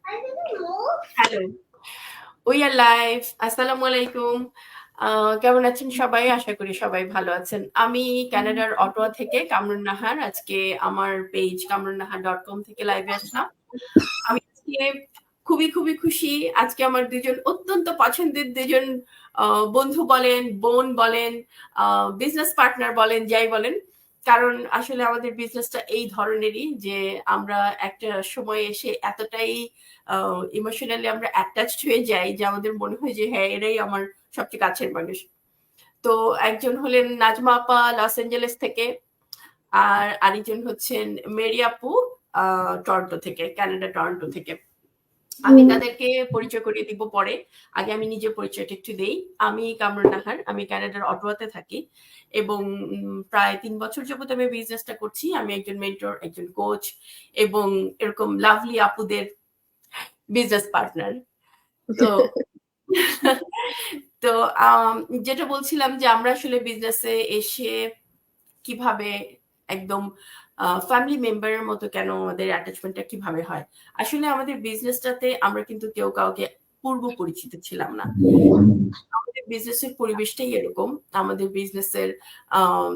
Hello, we are live. আসসালামু আলাইকুম। কেমন আছেন সবাই? আশা করি সবাই ভালো আছেন। আমি কানাডার অটোয়া থেকে কামরুন নাহার। আজকে আমার পেজ kamrunnahar.com থেকে লাইভে আসলাম। আমি আজকে খুবই খুশি। আজকে আমার ২ জন অত্যন্ত পছন্দের ২ জন বন্ধু বলেন, বোন বলেন, বিজনেস পার্টনার বলেন, যাই বলেন। কারণ আসলে আমাদের বিজনেসটা এই ধরনেরই যে আমরা একটা সময়ে এসে এতটাই ইমোশনালি আমরা অ্যাটাচড হয়ে যাই যে আমাদের মনে হয় যে হ্যাঁ, এরাই আমার সবচেয়ে কাছের মানুষ। তো একজন হলেন নাজমা আপা লস এঞ্জেলেস থেকে, আর আরেকজন হচ্ছেন মেরি আপু টরন্টো থেকে, কানাডা টরন্টো থেকে। আমি তাদেরকে পরিচয় করিয়ে দিব পরে। আগে আমি নিজের পরিচয়টা একটু দেই। আমি কামরুন নাহার। আমি কানাডার অটোয়াতে থাকি এবং প্রায় ৩ বছর যাবত আমি বিজনেসটা করছি। আমি একজন মেন্টর, একজন কোচ এবং এরকম লাভলি আপুদের বিজনেস পার্টনার। তো তো যেটা বলছিলাম যে আমরা আসলে বিজনেসে এসে কিভাবে একদম ফ্যামিলি মেম্বারের মতো কেন আমাদের অ্যাটাচমেন্টটা কিভাবে হয়। আসলে আমাদের বিজনেসটাতে আমরা কিন্তু কেউ কাউকে পূর্ব পরিচিত ছিলাম না। আমাদের বিজনেসের পরিবেশটাই এরকম, আমাদের বিজনেসের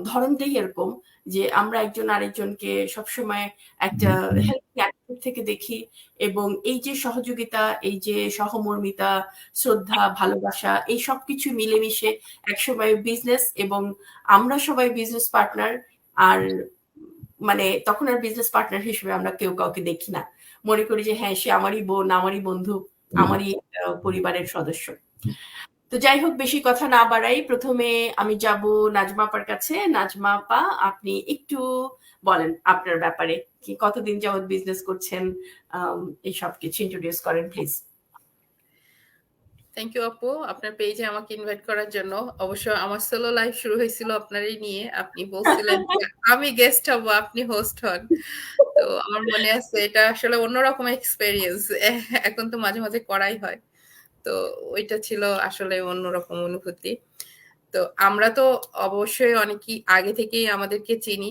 ধরনটাই এরকম যে আমরা একজন আরেকজনকে সবসময় একটা হেল্পিং অ্যাটিটিউড থেকে দেখি এবং এই যে সহযোগিতা, এই যে সহমর্মিতা, শ্রদ্ধা, ভালোবাসা এই সবকিছু মিলেমিশে একসময় বিজনেস এবং আমরা সবাই বিজনেস পার্টনার। আর মানে তখন আর বিজনেস পার্টনার হিসেবে আমরা কেউ কাউকে দেখি না। মনে করি যে হ্যাঁ, সে আমারই বোন, আমারই বন্ধু, আমারই পরিবারের সদস্য। তো যাই হোক, বেশি কথা না বাড়াই, প্রথমে আমি যাব নাজমা আপার কাছে। নাজমা আপা, আপনি একটু বলেন আপনার ব্যাপারে, কি কতদিন যাবত বিজনেস করছেন, এই সব কিছু ইন্ট্রোডিউস করেন প্লিজ। থ্যাংক ইউ আপু, আপনার পেজে আমাকে ইনভাইট করার জন্য। অবশ্য আমার সোলো লাইভ শুরু হয়েছিল আপনারই নিয়ে। আপনি বলছিলেন যে আমি গেস্ট হব, আপনি হোস্ট হন। তো আমার মনে আছে এটা আসলে অন্যরকম এক্সপেরিয়েন্স। এখন তো মাঝে মাঝে করাই হয়। তো ওইটা ছিল আসলে অন্যরকম অনুভূতি। তো আমরা তো অবশ্যই অনেকেই আগে থেকেই আমাদেরকে চিনি।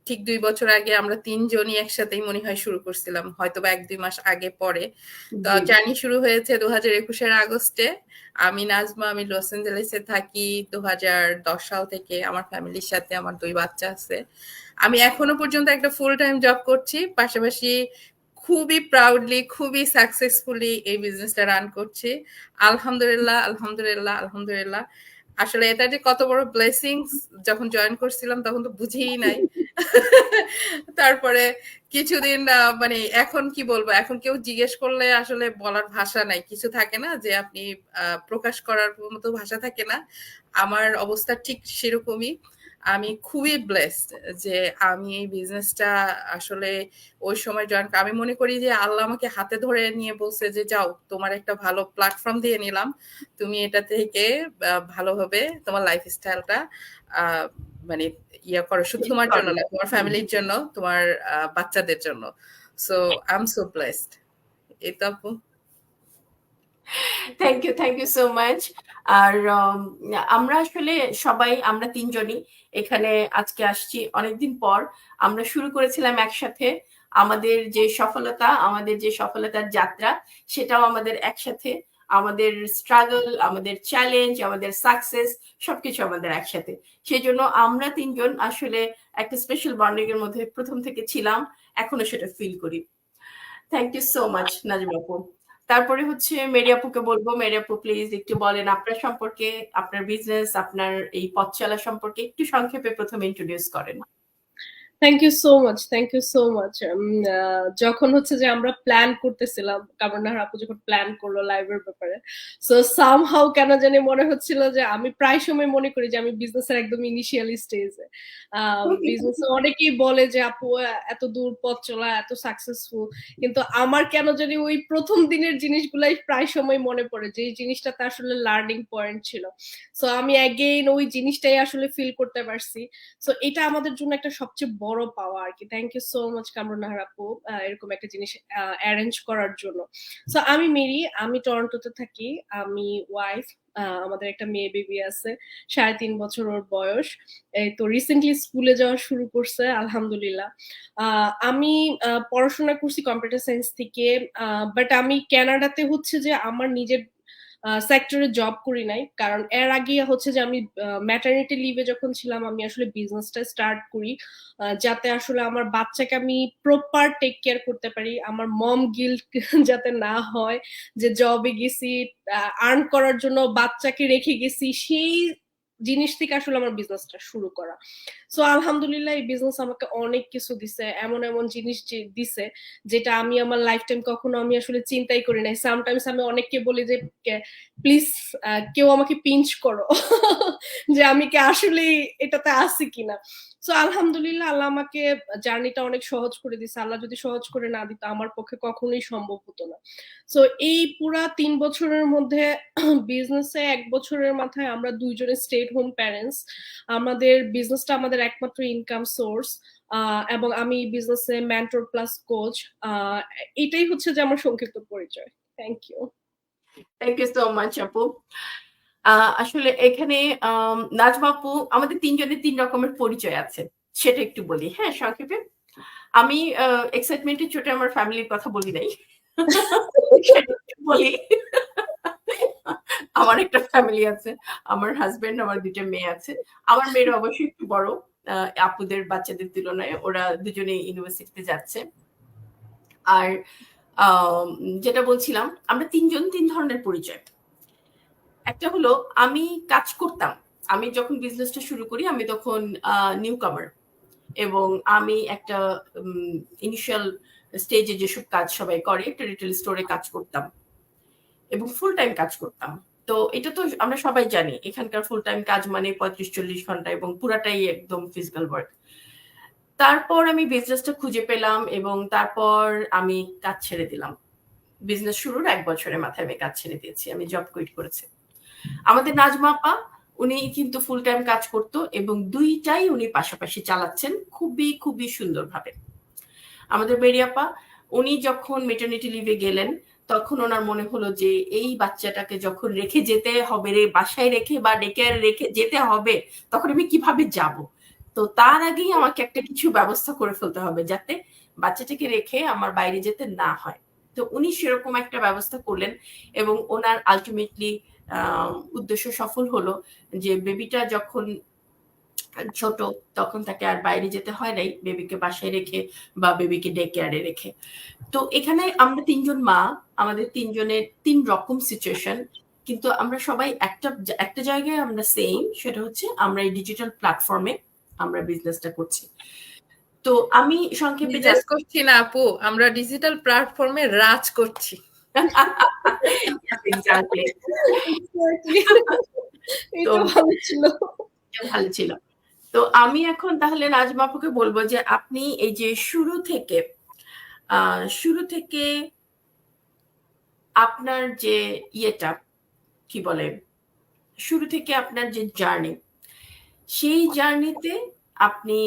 ঠিক ২ বছর আগে আমরা ৩ জনই একসাথেই মনে হয় শুরু করছিলাম। হয়তোবা ১-২ মাস আগে পরে। তো জি। জার্নি শুরু হয়েছে ২০২১ এর আগস্টে। আমি নাজমা, আমি লস এঞ্জেলেসে থাকি ২০১০ সাল থেকে। আমার ফ্যামিলির সাথে আমার ২ বাচ্চা আছে। আমি এখনো পর্যন্ত একটা ফুল টাইম জব করছি। পাশাপাশি খুবই প্রাউডলি, খুবই সাকসেসফুলি এই বিজনেসটা রান করছি। আলহামদুলিল্লাহ, আলহামদুলিল্লাহ, আলহামদুলিল্লাহ। আসলে এটা যে কত বড় ব্লেসিংস, যখন জয়েন করছিলাম তখন তো বুঝিই নাই। তারপরে কিছুদিন মানে এখন কি বলবো, এখন কেউ জিজ্ঞেস করলে আসলে বলার ভাষা নাই। কিছু থাকে না যে আপনি প্রকাশ করার মতো ভাষা থাকে না। আমার অবস্থা ঠিক সেরকমই। আমি খুবই ব্লেসড যে আমি এই বিজনেসটা আসলে ওই সময় জয়েন, আমি মনে করি যে আল্লাহ আমাকে হাতে ধরে নিয়ে বলছে যে যাও, তোমার একটা ভালো প্ল্যাটফর্ম দিয়ে নিলাম, তুমি এটা থেকে ভালোভাবে তোমার লাইফস্টাইলটা মানে ইয়া করো, শুধু তোমার জন্য না, তোমার ফ্যামিলির জন্য, তোমার বাচ্চাদের জন্য। So I am so blessed. এই তো আপু। Thank you so much. আর আমরা আসলে সবাই, আমরা ৩ জনই এখানে আজকে আসছি অনেকদিন পর। আমরা শুরু করেছিলাম একসাথে। আমাদের যে সফলতা, আমাদের যে সফলতার যাত্রা, সেটাও আমাদের একসাথে। আমাদের স্ট্রাগল, আমাদের চ্যালেঞ্জ, আমাদের সাকসেস সবকিছু আমাদের একসাথে। সেজন্য আমরা ৩ জন আসলে একটা স্পেশাল বন্ডিং এর মধ্যে প্রথম থেকে ছিলাম। এখনো সেটা ফিল করি। Thank you so much Nazma আপু। তারপরে হচ্ছে মেরি আপুকে বলবো, মেরি আপু প্লিজ একটু বলেন আপনার সম্পর্কে, আপনার বিজনেস, আপনার এই পথ চলা সম্পর্কে একটু সংক্ষেপে প্রথমে ইন্ট্রোডিউস করেন। Thank you so much, thank you so much. যখন হচ্ছে যে আমরা প্ল্যান করতেছিলাম, কামরুন্নাহার আপু যখন প্ল্যান করলো লাইভের ব্যাপারে, সো সামহাউ কেন জানি মনে হচ্ছিল যে আমি প্রায় সময় মনে করি যে আমি বিজনেসের একদম ইনিশিয়ালি স্টেজে। বিজনেসে অনেকেই বলে যে আপু এত দূর পথ চলা, এত সাকসেসফুল, কিন্তু আমার কেন জানি ওই প্রথম দিনের জিনিসগুলাই প্রায় সময় মনে পড়ে, যে এই জিনিসটাতে আসলে লার্নিং পয়েন্ট ছিল। সো আমি অ্যাগেইন ওই জিনিসটাই আসলে ফিল করতে পারছি। সো এটা আমাদের জন্য একটা সবচেয়ে বড় পাওয়া আর কি। Thank you so much Kamrun Nahar আপু এরকম একটা জিনিস অ্যারেঞ্জ করার জন্য। সো আমি মেরি, আমি টরন্টোতে থাকি, আমি ওয়াইফ, আমাদের একটা মেয়ে বেবি আছে, 3.5 বছর ওর বয়স। এই তো রিসেন্টলি স্কুলে যাওয়া শুরু করছে আলহামদুলিল্লাহ। আমি পড়াশোনা করছি কম্পিউটার সায়েন্স থেকে, বাট আমি কানাডাতে হচ্ছে যে আমার নিজের সেক্টরে জব করি নাই, কারণ এর আগে হচ্ছে যে আমি ম্যাটারনিটি লিভে যখন ছিলাম আমি আসলে বিজনেসটা স্টার্ট করি, যাতে আসলে আমার বাচ্চাকে আমি প্রপার টেক কেয়ার করতে পারি, আমার মম গিল্ট যাতে না হয় যে জবে গেছি আর্ন করার জন্য বাচ্চাকে রেখে গেছি, সেই জিনিস থেকে আসলে আমার বিজনেসটা শুরু করা। সো আলহামদুলিল্লাহ এই বিজনেস আমাকে অনেক কিছু দিছে, এমন এমন জিনিস দিছে যেটা আমি আমার লাইফ টাইম কখনো আমি আসলে চিন্তাই করি নাই। সামটাইমস আমি অনেককে বলি যে প্লিজ কেউ আমাকে পিঞ্চ করো যে আমি কি আসলে এটাতে আছি কিনা। সো আলহামদুলিল্লাহ আল্লাহ আমাকে জার্নিটা অনেক সহজ করে দিছে। আল্লাহ যদি সহজ করে না দিত আমার পক্ষে কখনোই সম্ভব হতো না। সো এই পুরা 3 বছরের মধ্যে বিজনেসে 1 বছরের মাথায় আমরা দুইজনে স্টেট হোম প্যারেন্টস, আমাদের বিজনেসটা আমাদের একমাত্র ইনকাম সোর্স, এবং আমি বিজনেসে মেন্টর প্লাস কোচ। এটাই হচ্ছে যে আমার সংক্ষিপ্ত পরিচয়। থ্যাংক ইউ সো মাচ আপু। আসলে এখানে নাজমা আপু, আমাদের তিনজনের 3 রকমের পরিচয় আছে, সেটা একটু বলি হ্যাঁ সংক্ষেপে। আমি এক্সাইটমেন্টের চোটে আমার ফ্যামিলির কথা বলি নাই, সেটা একটু বলি। আমার একটা ফ্যামিলি আছে, আমার হাজবেন্ড, আমার 2টা মেয়ে আছে। আমার মেয়েরা অবশ্যই একটু বড় আপুদের বাচ্চাদের তুলনায়, ওরা দুজনে ইউনিভার্সিটিতে যাচ্ছে। আর যেটা বলছিলাম, আমরা তিনজন 3 ধরনের পরিচয়। একটা হলো আমি কাজ করতাম, আমি যখন বিজনেসটা শুরু করি আমি তখন নিউ কামার, এবং আমি একটা ইনিশিয়াল স্টেজে যেসব কাজ সবাই করে একটা রিটেল স্টোরে কাজ করতাম এবং ফুল টাইম কাজ করতাম। তো এটা তো আমরা সবাই জানি এখানকার ফুল টাইম কাজ মানে 35-40 ঘন্টা এবং পুরাটাই একদম ফিজিক্যাল ওয়ার্ক। তারপর আমি বিজনেসটা খুঁজে পেলাম এবং তারপর আমি কাজ ছেড়ে দিলাম। বিজনেস শুরুর 1 বছরের মাথায় আমি কাজ ছেড়ে দিয়েছি, আমি জব কুইট করেছি। আমাদের নাজমা আপা, উনি কিন্তু ফুল টাইম কাজ করতো এবং দুইটাই উনি পাশাপাশি চালাচ্ছেন খুবই খুবই সুন্দরভাবে। আমাদের বেরি আপা, উনি যখন মেটারনিটি লিভে গেলেন তখন ওনার মনে হলো যে এই বাচ্চাটাকে যখন রেখে যেতে হবে রে, বাসায় রেখে বা ডেকে রেখে যেতে হবে, তখন আমি কিভাবে যাব। তো তার আগেই আমাকে একটা কিছু ব্যবস্থা করে ফেলতে হবে যাতে বাচ্চাটাকে রেখে আমার বাইরে যেতে না হয়। তো উনি সেরকম একটা ব্যবস্থা করলেন এবং ওনার আলটিমেটলি উদ্দেশ্য সফল হলো যে বেবিটা যখন ছোট তখন তাকে আর বাইরে যেতে হয় নাই, বেবিকে বাসায় রেখে বা বেবিকে ডে কেয়ারে রেখে। তো এখানে আমরা 3 জন মা, আমাদের 3 জনের 3 রকম সিচুয়েশন, কিন্তু আমরা সবাই একটা জায়গায় আমরা সেম, সেটা হচ্ছে আমরা এই ডিজিটাল প্ল্যাটফর্মে আমরা বিজনেসটা করছি। তো আমি সংক্ষেপে বিজনেস করছি না আপু, আমরা ডিজিটাল প্ল্যাটফর্মে রাজ করছি। ভালো ছিল। তো আমি এখন তাহলে নাজমা আপুকে বলবো যে আপনি এই যে শুরু থেকে আপনার যে ইয়েটা কি বলে, শুরু থেকে আপনার যে জার্নি, সেই জার্নিতে আপনি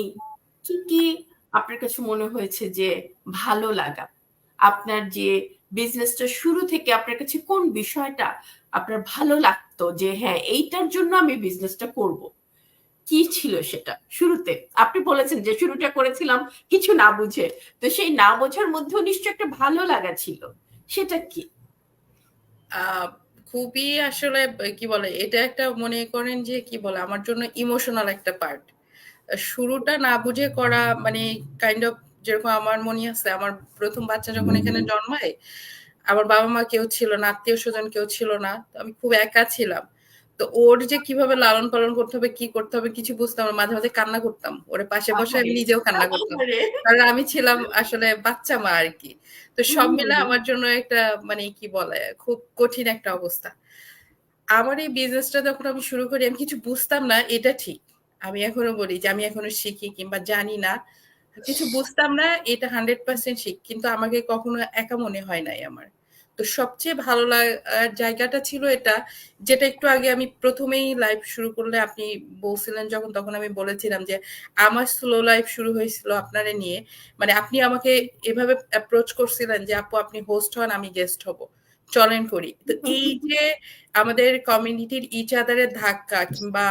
কি কি আপনার কাছে মনে হয়েছে যে ভালো লাগা, আপনার যে বিজনেসটা শুরু থেকে আপনার কাছে কোন বিষয়টা আপনার ভালো লাগতো যে হ্যাঁ এইটার জন্য আমি বিজনেসটা করব, কি ছিল সেটা শুরুতে? আপনি বলেছেন যে শুরুটা করেছিলাম কিছু না বুঝে, তো সেই না বোঝার মধ্যেও নিশ্চয় একটা ভালো লাগা ছিল, সেটা কি? খুবই আসলে কি বলে, এটা একটা মনে করেন যে কি বলে আমার জন্য ইমোশনাল একটা পার্ট। শুরুটা না বুঝে করা মানে কাইন্ড অফ, যেরকম আমার মনে আছে আমার প্রথম বাচ্চা যখন এখানে জন্মায়, আমার বাবা মা কেউ ছিল না, আত্মীয় স্বজন কেউ ছিল না, আমি খুব একা ছিলাম। তো ওর যে কিভাবে লালন পালন করতে হবে, কি করতে হবে কিছু বুঝতাম না, মাঝে মাঝে কান্না করতাম, ওর পাশে বসে আমি নিজেও কান্না করতাম, কারণ আমি ছিলাম আসলে বাচ্চা মা আর কি। তো সব মিলে আমার জন্য একটা মানে কি বলে খুব কঠিন একটা অবস্থা। আমার এই বিজনেসটা যখন আমি শুরু করি আমি কিছু বুঝতাম না, এটা ঠিক। আমি এখনো বলি যে আমি এখনো শিখি কিংবা জানি না, কিছু বুঝতাম না, এটা 100% শিখ, কিন্তু আমাকে কখনো একা মনে হয় নাই আমার। তো তো সবচেয়ে ভালো লাগার জায়গাটা ছিল এটা, যেটা একটু আগে আমি প্রথমেই লাইভ শুরু করলে আপনি বলছিলেন যখন, তখন আমি বলেছিলাম যে আমার স্লো লাইফ শুরু হয়েছিল আপনারে নিয়ে। মানে আপনি আমাকে এভাবে অ্যাপ্রোচ করছিলেন যে আপু আপনি হোস্ট হন, আমি গেস্ট হব, চলেন করি। তো এই যে আমাদের কমিউনিটির ইচ আদারের ধাক্কা কিংবা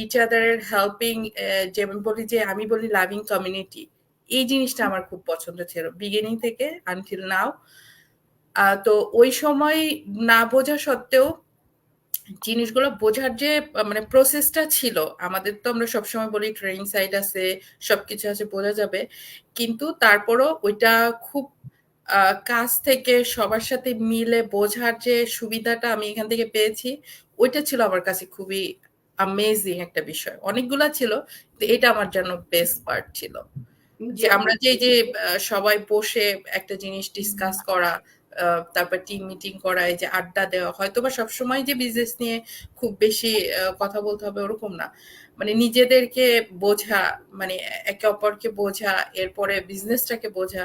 ইচ আদারের হেল্পিং, যেমন বলি যে আমি বলি লাভিং কমিউনিটি, এই জিনিসটা আমার খুব পছন্দ ছিল বিগিনিং থেকে আনটিল নাও। তো ওই সময় না বোঝা সত্ত্বেও জিনিসগুলো বোঝার যে মানে প্রসেসটা ছিল আমাদের, তো আমরা সবসময় বলি ট্রেনিং সাইট আছে, সবকিছু আছে, বোঝা যাবে, কিন্তু তারপরও ওইটা খুব কাছ থেকে সবার সাথে মিলে বোঝার যে সুবিধাটা আমি এখান থেকে পেয়েছি, ওইটা ছিল আমার কাছে খুবই অ্যামেজিং একটা বিষয়। অনেকগুলা ছিল, তো এটা আমার জন্য বেস্ট পার্ট ছিল যে আমরা যে যে সবাই বসে একটা জিনিস ডিসকাস করা, তারপর টিম মিটিং করা, এই যে আড্ডা দেওয়া, হয়তো বা সবসময় যে বিজনেস নিয়ে খুব বেশি কথা বলতে হবে ওরকম না, মানে নিজেদেরকে বোঝা, মানে একে অপরকে বোঝা, এরপরে বিজনেসটাকে বোঝা।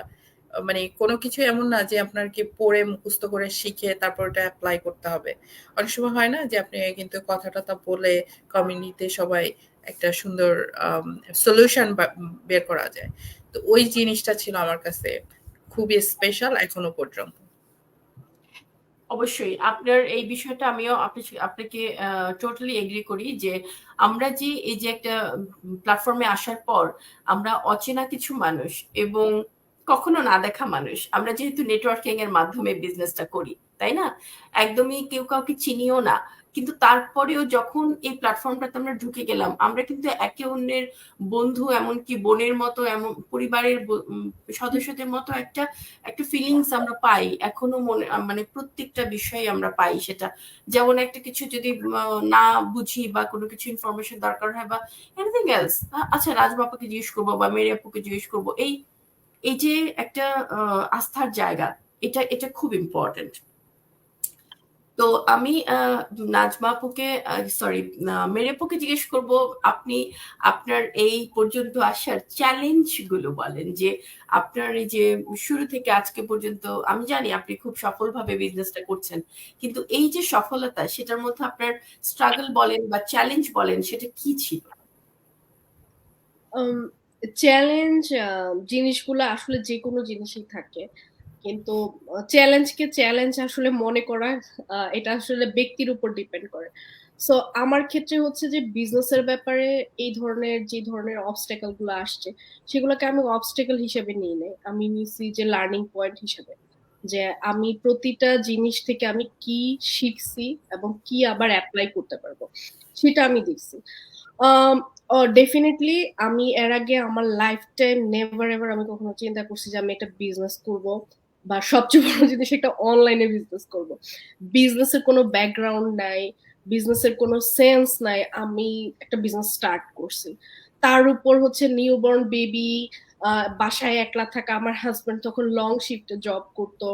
মানে কোনো কিছু এমন না যে আপনাকে পড়ে মুখস্থ করে শিখে তারপর ওটা অ্যাপ্লাই করতে হবে। অনেক সময় হয় না যে আপনি কিন্তু কথা টথা বলে কমিউনিটিতে সবাই একটা সুন্দর সলিউশন বের করা যায়। তো ওই জিনিসটা ছিল আমার কাছে খুবই স্পেশাল এখনো পর্যন্ত। অবশ্যই আপনার এই বিষয়টা আমিও আপনাকে টোটালি এগ্রি করি যে আমরা যে এই যে একটা প্ল্যাটফর্মে আসার পর আমরা অচেনা কিছু মানুষ এবং কখনো না দেখা মানুষ, আমরা যেহেতু নেটওয়ার্কিং এর মাধ্যমে বিজনেসটা করি, তাই না? একদমই কেউ কাউকে চিনিও না, কিন্তু তারপরেও যখন এই প্ল্যাটফর্মটাতে আমরা ঢুকে গেলাম, আমরা কিন্তু একে অন্যের বন্ধু, এমনকি বোনের মতো, এমন পরিবারের সদস্যদের মতো একটা একটা ফিলিংস আমরা পাই এখনো মনে, মানে প্রত্যেকটা বিষয়ে আমরা পাই সেটা। যেমন একটা কিছু যদি না বুঝি বা কোনো কিছু ইনফরমেশন দরকার হয় বা এনিথিং এলস, আচ্ছা রাজবাপাকে জিজ্ঞেস করবো বা মেরি আপুকে জিজ্ঞেস করবো, এই এই যে একটা আস্থার জায়গা, এটা এটা খুব ইম্পর্টেন্ট। তো আমি নাজমা আপুকে, সরি, মেরি আপুকে জিজ্ঞেস করব, আপনি আপনার এই পর্যন্ত আসার চ্যালেঞ্জ গুলো বলেন, যে আপনার এই যে শুরু থেকে আজকে পর্যন্ত, আমি জানি আপনি খুব সফলভাবে বিজনেসটা করছেন, কিন্তু এই যে সফলতা, সেটার মধ্যে আপনার স্ট্রাগল বলেন বা চ্যালেঞ্জ বলেন, সেটা কি ছিল? চ্যালেঞ্জ জিনিসগুলো আসলে যে কোনো জিনিসই থাকে, কিন্তু চ্যালেঞ্জকে চ্যালেঞ্জ আসলে মনে করা, এটা আসলে ব্যক্তির উপর ডিপেন্ড করে। সো আমার ক্ষেত্রে হচ্ছে যে বিজনেসের ব্যাপারে এই ধরনের যে ধরনের অবস্টেকল গুলো আসছে, সেগুলোকে আমি অবস্টেকল হিসেবে নিই নাই, আমি নিছি যে লার্নিং পয়েন্ট হিসেবে, যে আমি প্রতিটা জিনিস থেকে আমি কি শিখছি এবং কি আবার অ্যাপ্লাই করতে পারবো, সেটা আমি দেখছি। ডেফিনেটলি আমি এর আগে আমার লাইফ টাইম নেভার এভার আমি কখনো চিন্তা করছি যে আমি একটা বিজনেস করব, বা সবচেয়ে বড় জিনিস একটা অনলাইনে বিজনেস করব। বিজনেসের কোনো ব্যাকগ্রাউন্ড নাই, বিজনেসের কোনো সেন্স নাই, আমি একটা বিজনেস স্টার্ট করছি। তার উপর হচ্ছে নিউবর্ন বেবি, বাসায় একলা থাকা, আমার হাজবেন্ড তখন লং শিফটে জব করতো,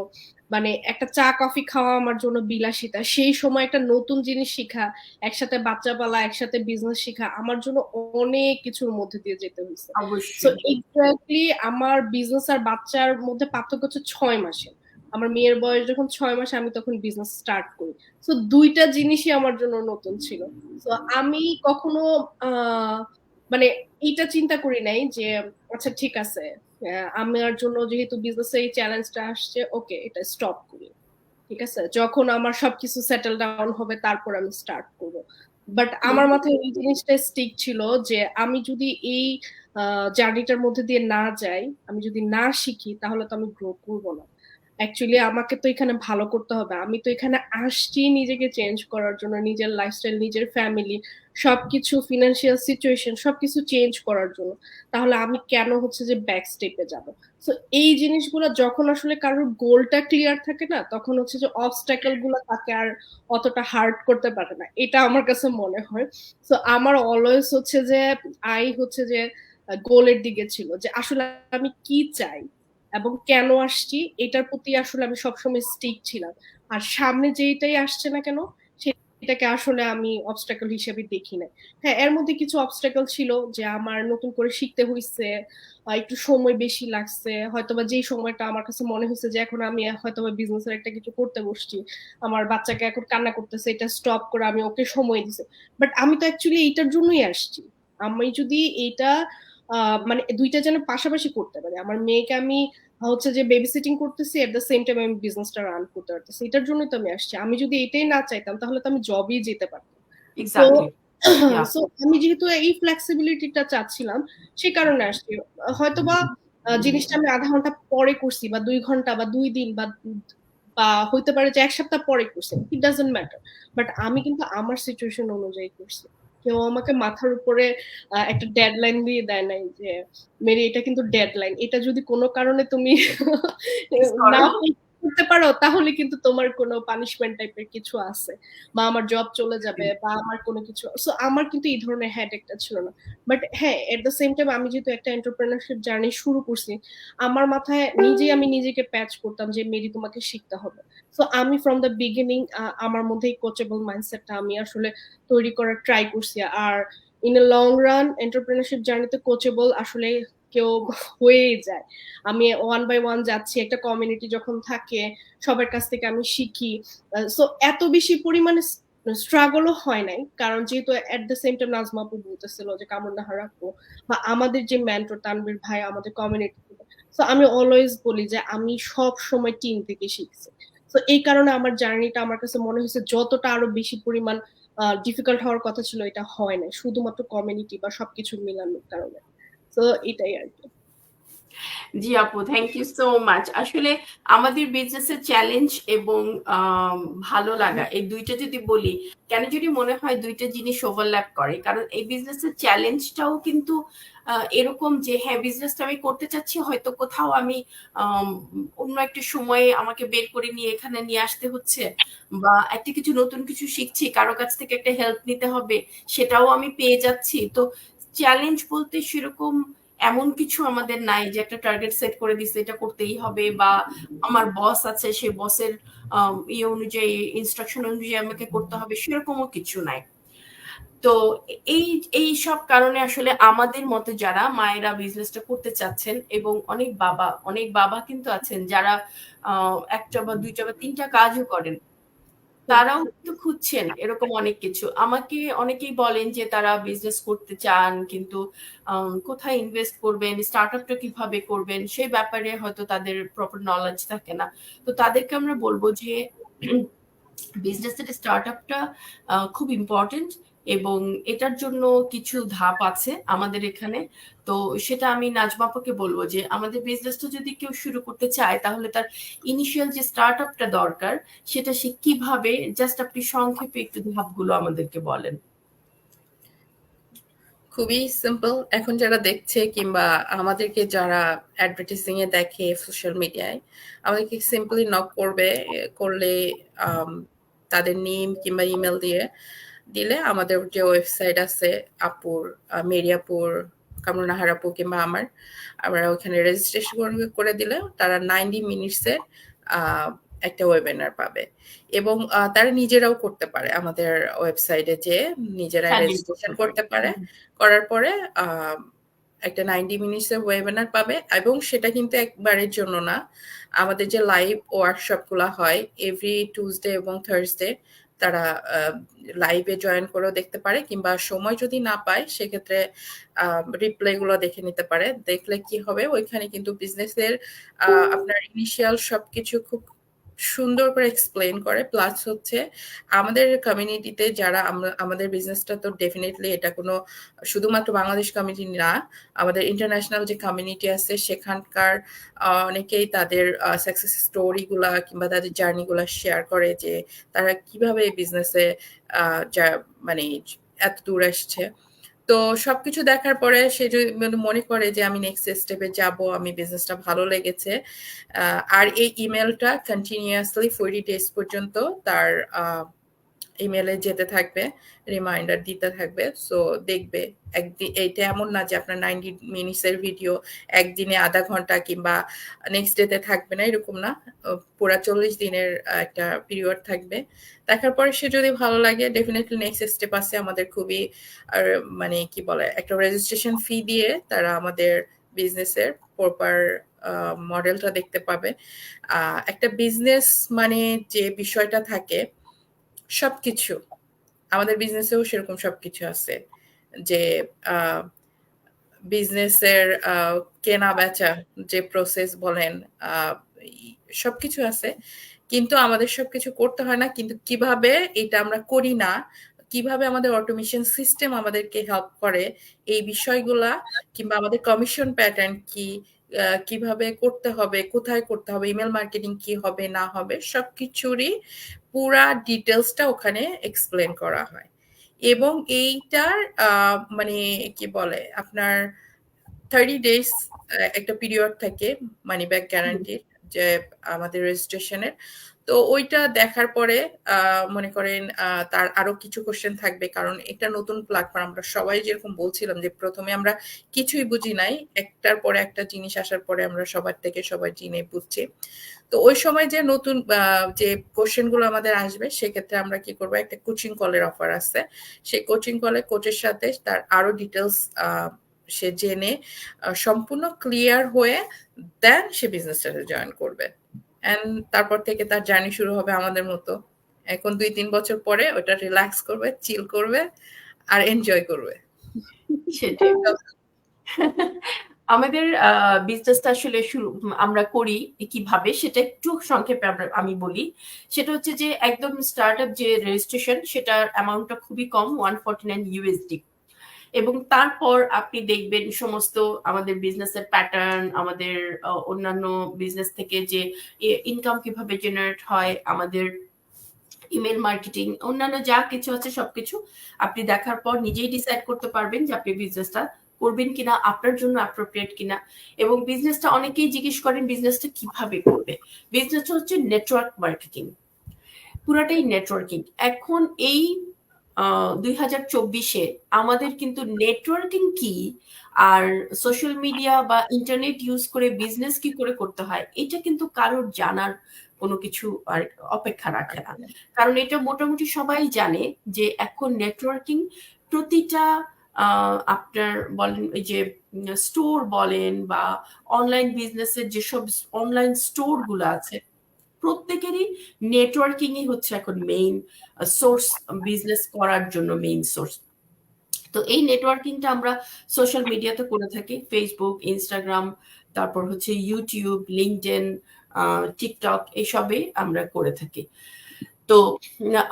মানে একটা চা কফি খাওয়া আমার জন্য বিলাসিতা, সেই সময় একটা নতুন জিনিস শিখা, একসাথে বাচ্চা পালা, একসাথে বিজনেস শেখা, আমার জন্য অনেক কিছুর মধ্যে দিয়ে যেতে হয়েছে। সো অবশ্যই। এক্স্যাক্টলি আমার বিজনেস আর বাচ্চার মধ্যে পার্থক্য হচ্ছে 6 মাসে। আমার মেয়ের বয়স যখন 6 মাসে, আমি তখন বিজনেস স্টার্ট করি। সো দুইটা জিনিসই আমার জন্য নতুন ছিল। সো আমি কখনো মানে এইটা চিন্তা করি নাই যে আচ্ছা ঠিক আছে, আমার জন্য যেহেতু বিজনেসে এই চ্যালেঞ্জটা আসছে, ওকে এটা স্টপ করি, ঠিক আছে, যখন আমার সবকিছু সেটেল ডাউন হবে তারপর আমি স্টার্ট করব। বাট আমার মাথায় এই জিনিসটা স্টিক ছিল যে আমি যদি এই জার্নিটার মধ্যে দিয়ে না যাই, আমি যদি না শিখি, তাহলে তো আমি গ্রো করবো না। অ্যাকচুয়ালি আমাকে তো এখানে ভালো করতে হবে, আমি তো এখানে আসছি নিজেকে চেঞ্জ করার জন্য, নিজের লাইফস্টাইল, নিজের ফ্যামিলি, সবকিছু, ফিনান্সিয়াল সিচুয়েশন সবকিছু চেঞ্জ করার জন্য। তাহলে আমি কেন হচ্ছে যে ব্যাক স্টেপে যাব? সো এই জিনিসগুলো যখন আসলে কারোর গোলটা ক্লিয়ার থাকে না, তখন হচ্ছে যে অবস্ট্যাকল গুলো তাকে আর অতটা হার্ড করতে পারে না, এটা আমার কাছে মনে হয়। সো আমার অলওয়েজ হচ্ছে যে হচ্ছে যে গোলের দিকে ছিল, যে আসলে আমি কি চাই এবং কেন আসছি, এটার প্রতি আসলে আমি সবসময় স্টিক ছিলাম। আর সামনে যেটাই আসছে না কেন, এটাকে আসলে আমি অবস্টাকল হিসেবে দেখি না। হ্যাঁ, এর মধ্যে কিছু অবস্টাকল ছিল যে আমার নতুন করে শিখতে হইছে, একটু সময় বেশি লাগছে, হয়তোবা যেই সময়টা আমার কাছে মনে হয়েছে যে এখন আমি হয়তোবা বিজনেসের একটা কিছু করতে বসছি, আমার বাচ্চাকে এখন কান্না করতেছে, এটা স্টপ করে আমি ওকে সময় দিছি। বাট আমি তো অ্যাকচুয়ালি এইটার জন্যই আসছি। আমি যদি এইটা মানে দুইটা যেন পাশাপাশি করতে পারি, আমার মেয়েকে আমি হচ্ছে যে বেবি সিটিং করতেছি, এট দ্য সেম টাইম আমি বিজনেসটা রান করতে পারতেছি, এটার জন্যই তো আমি আসছি। আমি যদি এটাই না চাইতাম তাহলে তো আমি জবেই যেতে পারতাম। তো এক্স্যাক্টলি। ইয়া। সো আমি যেহেতু এই ফ্লেক্সিবিলিটিটা চাচ্ছিলাম, সে কারণে আসছি। হয়তোবা জিনিসটা আমি আধা ঘন্টা পরে করছি বা 2 ঘন্টা বা 2 দিন বা হইতে পারে যে 1 সপ্তাহ পরে করছি, ইট ডাজন্ট ম্যাটার। বাট আমি কিন্তু আমার সিচুয়েশন অনুযায়ী করছি। কেউ আমাকে মাথার উপরে একটা ডেডলাইন দিয়ে দেয় নাই যে মেরি এটা কিন্তু ডেডলাইন, এটা যদি কোনো কারণে তুমি না করতে পারো তাহলে কিন্তু তোমার কোনো পানিশমেন্ট টাইপের কিছু আছে, বা আমার জব চলে যাবে বা আমার কোনো কিছু। সো আমার কিন্তু এই ধরনের হেডেকটা ছিল না। বাট হ্যাঁ, এট দ্য সেম টাইম আমি যেহেতু একটা এন্টারপ্রেনারশিপ জার্নি শুরু করছি, আমার মাথায় আমি নিজেকে প্যাচ করতাম যে মেরি তোমাকে শিখতে হবে। সো আমি ফ্রম দ্য বিগিনিং আমার মধ্যে এই কোচেবল মাইন্ডসেটটা আমি আসলে তৈরি করার ট্রাই করছি। আর in a long run entrepreneurship জার্নিতে কোচেবল আসলে কেউ হয়েই যায়। আমি ওয়ান বাই ওয়ান যাচ্ছি, একটা কমিউনিটি যখন থাকে সবার কাছ থেকে আমি শিখি। সো এত বেশি পরিমাণে স্ট্রাগলও হয় নাই, কারণ যেহেতু at the same time Nazma আপু বলতেছিল যে কামরুন্নাহার আপু বা আমাদের যে মেন্টর তানভীর ভাই আমাদের কমিউনিটি, সো আমি অলওয়েজ বলি যে আমি সব সময় টিম থেকে শিখছি। তো এই কারণে আমার জার্নিটা আমার কাছে মনে হয়েছে যতটা আরো বেশি পরিমাণ ডিফিকাল্ট হওয়ার কথা ছিল এটা হয় না, শুধুমাত্র কমিউনিটি বা সবকিছু মিলানোর কারণে। তো এটাই আর কি। জি আপু, থ্যাংক ইউ সো মাচ। আসলে আমাদের বিজনেসের চ্যালেঞ্জ এবং ভালো লাগা এই দুইটা যদি বলি, কেন যদি মনে হয় দুইটা জিনিস ওভারল্যাপ করে, কারণ এই বিজনেসের চ্যালেঞ্জটাও কিন্তু এরকম যে হ্যাঁ বিজনেসটা আমি করতে চাচ্ছি, হয়তো কোথাও আমি অন্য একটা সময়ে আমাকে বের করে নিয়ে এখানে নিয়ে আসতে হচ্ছে, বা একটা কিছু নতুন কিছু শিখছি, কারো কাছ থেকে একটা হেল্প নিতে হবে, সেটাও আমি পেয়ে যাচ্ছি। তো চ্যালেঞ্জ বলতে সেরকম এমন কিছু আমাদের নাই যে একটা টার্গেট সেট করে দিচ্ছে এটা করতেই হবে, বা আমার বস আছে সেই বসের ইয়ে অনুযায়ী ইনস্ট্রাকশন অনুযায়ী আমাকে করতে হবে, সেরকমও কিছু নাই। তো এই এই সব কারণে আসলে আমাদের মতো যারা মায়েরা বিজনেসটা করতে চাচ্ছেন, এবং অনেক বাবা কিন্তু আছেন যারা একটা বা দুইটা বা তিনটা কাজও করেন, তারাও কিন্তু খুঁজছেন এরকম অনেক কিছু। আমাকে অনেকেই বলেন যে তারা বিজনেস করতে চান, কিন্তু কোথায় ইনভেস্ট করবেন, স্টার্টআপটা কিভাবে করবেন, সেই ব্যাপারে হয়তো তাদের প্রপার নলেজ থাকে না। তো তাদেরকে আমরা বলবো যে বিজনেসের স্টার্টআপটা খুব ইম্পর্টেন্ট, এবং এটার জন্য কিছু ধাপ আছে আমাদের এখানে। তো সেটা আমি নাজমা আপাকে বলবো যে আমাদের বিজনেসটা যদি কেউ শুরু করতে চায়, তাহলে তার ইনিশিয়াল যে স্টার্টআপটা দরকার সেটা সে কিভাবে, জাস্ট আপনি সংক্ষেপে একটু ধাপগুলো আমাদেরকে বলেন। খুবই সিম্পল। এখন যারা দেখছে কিংবা আমাদেরকে যারা অ্যাডভার্টাইজিং এ দেখে সোশ্যাল মিডিয়ায়, আমাদেরকে সিম্পলি নক করলে তাদের নেম কিংবা ইমেল দিলে আমাদের যে ওয়েবসাইট আছে আপুর, মেরিয়াপুর, কামরুন্নাহার আপু কিংবা আমরা ওখানে রেজিস্ট্রেশন করে দিলে তারা 90 মিনিটসের একটা ওয়েবিনার পাবে, এবং তারা নিজেরাও করতে পারে আমাদের ওয়েবসাইটে যে নিজেরা রেজিস্ট্রেশন করতে পারে। করার পরে একটা 90 মিনিটসের ওয়েবিনার পাবে, এবং সেটা কিন্তু একবারের জন্য না, আমাদের যে লাইভ ওয়ার্কশপগুলো হয় এভরি টিউসডে এবং থার্সডে তারা লাইভে জয়েন করেও দেখতে পারে, কিংবা সময় যদি না পায় সেক্ষেত্রে রিপ্লে গুলো দেখে নিতে পারে। দেখলে কি হবে, ওইখানে কিন্তু বিজনেসের আপনার ইনিশিয়াল সবকিছু খুব সুন্দর করে এক্সপ্লেন করে। প্লাস হচ্ছে আমাদের কমিউনিটিতে যারা আমাদের বিজনেসটা তো ডেফিনেটলি এটা কোনো শুধুমাত্র বাংলাদেশ কমিউনিটি না, আমাদের ইন্টারন্যাশনাল যে কমিউনিটি আছে সেখানকার অনেকেই তাদের সাকসেস স্টোরিগুলা কিংবা তাদের জার্নিগুলা শেয়ার করে যে তারা কিভাবে বিজনেসে মানে এত দূর আসছে। তো সবকিছু দেখার পরে সে যদি মনে করে যে আমি নেক্সট স্টেপে যাব, আমি বিজনেসটা ভালো লেগেছে, আর এই ইমেলটা কন্টিনিউয়াসলি 40 ডেজ পর্যন্ত তার ইমেলে যেতে থাকবে, রিমাইন্ডার দিতে থাকবে। সো দেখবে একদিন, এইটা এমন না যে আপনার 90 মিনিটসের ভিডিও একদিনে আধা ঘন্টা কিংবা নেক্সট ডেতে থাকবে না, এরকম না। পুরা 40 দিনের একটা পিরিয়ড থাকবে। দেখার পরে সে যদি ভালো লাগে, ডেফিনেটলি নেক্সট স্টেপ আছে আমাদের খুবই, আর মানে কি বলে, একটা রেজিস্ট্রেশন ফি দিয়ে তারা আমাদের বিজনেসের প্রপার মডেলটা দেখতে পাবে। একটা বিজনেস মানে যে বিষয়টা থাকে সবকিছু, আমাদের বিজনেসেও সেরকম সবকিছু আছে, যে বিজনেসের কেনা বেচা যে প্রসেস বলেন, সবকিছু আছে। কিন্তু আমাদের সবকিছু করতে হয় না, কিন্তু কিভাবে এটা আমরা করি না, কিভাবে আমাদের অটোমেশন সিস্টেম আমাদেরকে হেল্প করে এই বিষয়গুলা, কিংবা আমাদের কমিশন প্যাটার্ন কি, কিভাবে করতে হবে, কোথায় করতে হবে, ইমেল মার্কেটিং কি হবে না হবে, সবকিছুরই পুরা ডিটেলসটা ওখানে এক্সপ্লেন করা হয়। এবং এইটার মানে কি বলে, আপনার 30 ডেজ একটা পিরিয়ড থাকে মানি ব্যাক গ্যারান্টির, যে আমাদের রেজিস্ট্রেশনের। তো ওইটা দেখার পরে মনে করেন তার আরো কিছু কোশ্চেন থাকবে, কারণ এটা নতুন প্ল্যাটফর্ম। আমরা সবাই যেরকম বলছিলাম যে প্রথমে আমরা কিছুই বুঝি নাই, একটার পরে একটা জিনিস আসার পরে আমরা সবার থেকে সবাই চিনে বুঝছি। তো ওই সময় যে নতুন যে কোশ্চেন গুলো আমাদের আসবে, সেক্ষেত্রে আমরা কি করবো, একটা কোচিং কলের অফার আছে। সেই কোচিং কলে কোচের সাথে তার আরো ডিটেলস সে জেনে সম্পূর্ণ ক্লিয়ার হয়ে দেন সে বিজনেসটাতে জয়েন করবে। এন্ড তারপর থেকে তার জার্নি শুরু হবে আমাদের মতো। এখন 2-3 বছর পরে ওটা রিল্যাক্স করবে, চিল করবে আর এনজয় করবে। সেটাই। আমাদের বিজনেসটা আসলে শুরু আমরা করি কিভাবে সেটা একটু সংক্ষেপে আমি বলি। সেটা হচ্ছে যে একদম স্টার্টআপ যে রেজিস্ট্রেশন, সেটার অ্যামাউন্টটা খুবই কম, $149 এবং তারপর আপনি দেখবেন সমস্ত আমাদের বিজনেসের প্যাটার্ন, আমাদের অন্যান্য বিজনেস থেকে যে ইনকাম কিভাবে জেনারেট হয়, আমাদের ইমেল মার্কেটিং, অন্যান্য যা কিছু আছে সবকিছু আপনি দেখার পর নিজেই ডিসাইড করতে পারবেন যে আপনি বিজনেসটা করবেন কিনা, আপনার জন্য অ্যাপ্রোপ্রিয়েট কিনা। এবং বিজনেসটা অনেকেই জিজ্ঞেস করেন বিজনেসটা কিভাবে করবে। বিজনেসটা হচ্ছে নেটওয়ার্ক মার্কেটিং, পুরাটাই নেটওয়ার্কিং। এখন এই 2024-এ আমাদের কিন্তু নেটওয়ার্কিং কি আর সোশ্যাল মিডিয়া বা ইন্টারনেট ইউজ করে বিজনেস কি করে করতে হয়, এটা কিন্তু কারোর জানার কোনো কিছু আর অপেক্ষা রাখে না। কারণ এটা মোটামুটি সবাই জানে যে এখন নেটওয়ার্কিং প্রতিটা আপনার বলেন ওই যে স্টোর বলেন বা অনলাইন বিজনেসের যেসব অনলাইন স্টোর গুলো আছে, প্রত্যেকেরই নেটওয়ার্কিংই হচ্ছে এখন মেইন সোর্স, বিজনেস করার জন্য মেইন সোর্স। তো এই নেটওয়ার্কিংটা আমরা সোশ্যাল মিডিয়াতে করে থাকি, ফেসবুক, ইনস্টাগ্রাম, তারপর হচ্ছে ইউটিউব, লিঙ্কডইন, টিকটক, এসবে আমরা করে থাকি। তো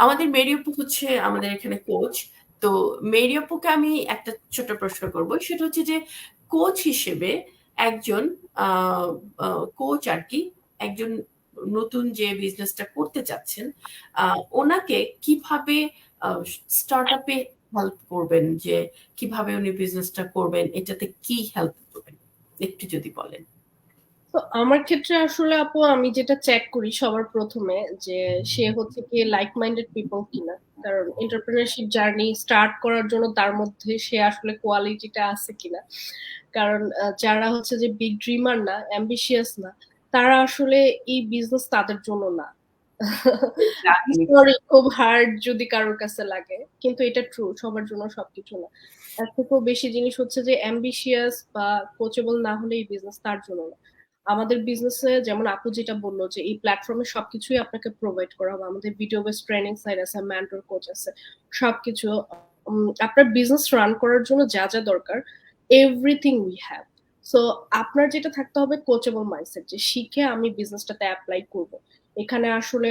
আমাদের মেরি আপু হচ্ছে আমাদের এখানে কোচ। তো মেরি আপুকে আমি একটা ছোট প্রশ্ন করব, সেটা হচ্ছে যে কোচ হিসেবে একজন কোচ আর কি, একজন নতুন যে বিজনেসটা করতে চাচ্ছেন, ওনাকে কিভাবে স্টার্টআপে হেল্প করবেন, যে কিভাবে উনি বিজনেসটা করবেন, এটাতে কি হেল্প করবেন একটু যদি বলেন। তো আমার ক্ষেত্রে আসলে আপু আমি যেটা চেক করি সবার প্রথমে, যে সে হচ্ছে কি লাইক মাইন্ডেড পিপল কিনা। কারণ এন্টারপ্রেনারশিপ জার্নি স্টার্ট করার জন্য তার মধ্যে সে আসলে কোয়ালিটিটা আছে কিনা। কারণ যারা হচ্ছে যে বিগ ড্রিমার না, অ্যাম্বিশিয়াস না, তারা আসলে এই বিজনেস তাদের জন্য না। সরি, খুব হার্ড যদি কারোর কাছে লাগে, কিন্তু এটা ট্রু, সবার জন্য সবকিছু না। এর থেকেও বেশি জিনিস হচ্ছে যে অ্যাম্বিশিয়াস বা কোচেবল না হলে এই বিজনেস তার জন্য না। আমাদের বিজনেসে যেমন আপু যেটা বললো যে এই প্ল্যাটফর্মে সবকিছুই আপনাকে প্রোভাইড করা হবে। আমাদের ভিডিও বেস ট্রেনিং সাইট আছে, মেন্টর কোচ আছে, সবকিছু। আপনার বিজনেস রান করার জন্য যা যা দরকার, এভরিথিং উই হ্যাভ। সো আপনার যেটা থাকতে হবে কোচেবল মাইন্ডসেট, যে শিখে আমি বিজনেসটাতে অ্যাপ্লাই করব। এখানে আসলে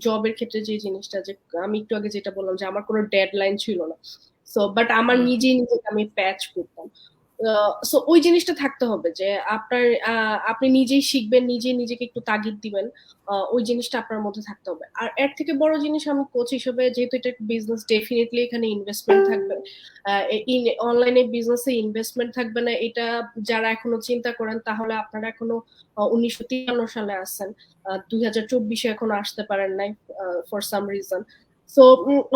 জবের ক্ষেত্রে যে জিনিসটা, যে আমি একটু আগে যেটা বললাম যে আমার কোনো ডেডলাইন ছিল না, সো বাট আমার নিজেই নিজেকে আমি প্যাচ করতাম। সো ওই জিনিসটা থাকতে হবে যে আপনার আপনি নিজেই শিখবেন, নিজেই নিজেকে একটু তাগিদ দিবেন, ওই জিনিসটা আপনার মধ্যে থাকতে হবে। আর এর থেকে বড় জিনিস, আমি কোচ হিসেবে যেহেতু এটা বিজনেস, ডেফিনেটলি এখানে ইনভেস্টমেন্ট থাকবে। অনলাইনে বিজনেসে ইনভেস্টমেন্ট থাকবে না, এটা যারা এখনো চিন্তা করেন তাহলে আপনারা এখনো 1953 সালে আসছেন, 2024-এ এখনো আসতে পারেন নাই ফর সাম রিজন। সো